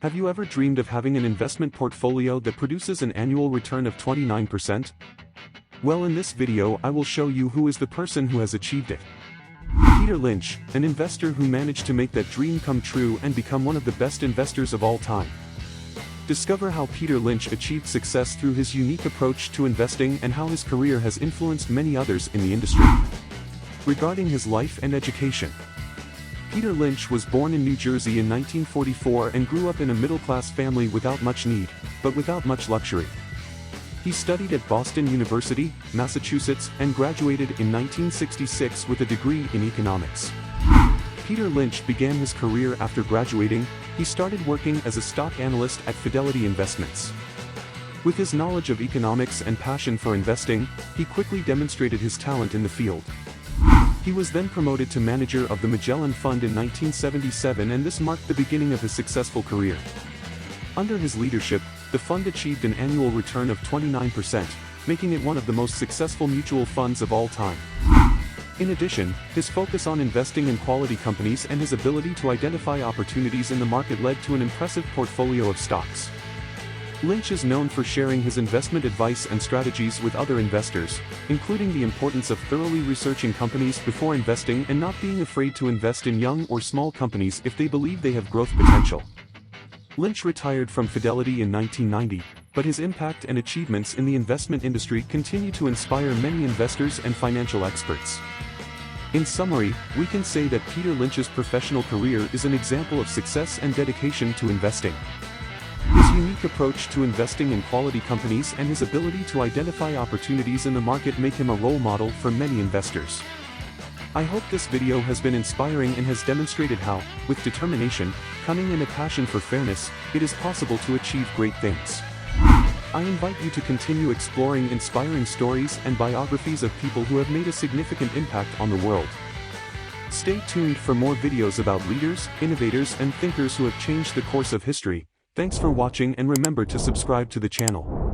Have you ever dreamed of having an investment portfolio that produces an annual return of 29%? Well, in this video I will show you who is the person who has achieved it. Peter Lynch, an investor who managed to make that dream come true and become one of the best investors of all time. Discover how Peter Lynch achieved success through his unique approach to investing and how his career has influenced many others in the industry. Regarding his life and education, Peter Lynch was born in New Jersey in 1944 and grew up in a middle-class family without much need, but without much luxury. He studied at Boston University, Massachusetts, and graduated in 1966 with a degree in economics. Peter Lynch began his career after graduating. He started working as a stock analyst at Fidelity Investments. With his knowledge of economics and passion for investing, he quickly demonstrated his talent in the field. He was then promoted to manager of the Magellan Fund in 1977, and this marked the beginning of his successful career. Under his leadership, the fund achieved an annual return of 29%, making it one of the most successful mutual funds of all time. In addition, his focus on investing in quality companies and his ability to identify opportunities in the market led to an impressive portfolio of stocks. Lynch is known for sharing his investment advice and strategies with other investors, including the importance of thoroughly researching companies before investing and not being afraid to invest in young or small companies if they believe they have growth potential. Lynch retired from Fidelity in 1990, but his impact and achievements in the investment industry continue to inspire many investors and financial experts. In summary, we can say that Peter Lynch's professional career is an example of success and dedication to investing. His unique approach to investing in quality companies and his ability to identify opportunities in the market make him a role model for many investors. I hope this video has been inspiring and has demonstrated how, with determination, cunning and a passion for fairness, it is possible to achieve great things. I invite you to continue exploring inspiring stories and biographies of people who have made a significant impact on the world. Stay tuned for more videos about leaders, innovators, and thinkers who have changed the course of history. Thanks for watching, and remember to subscribe to the channel.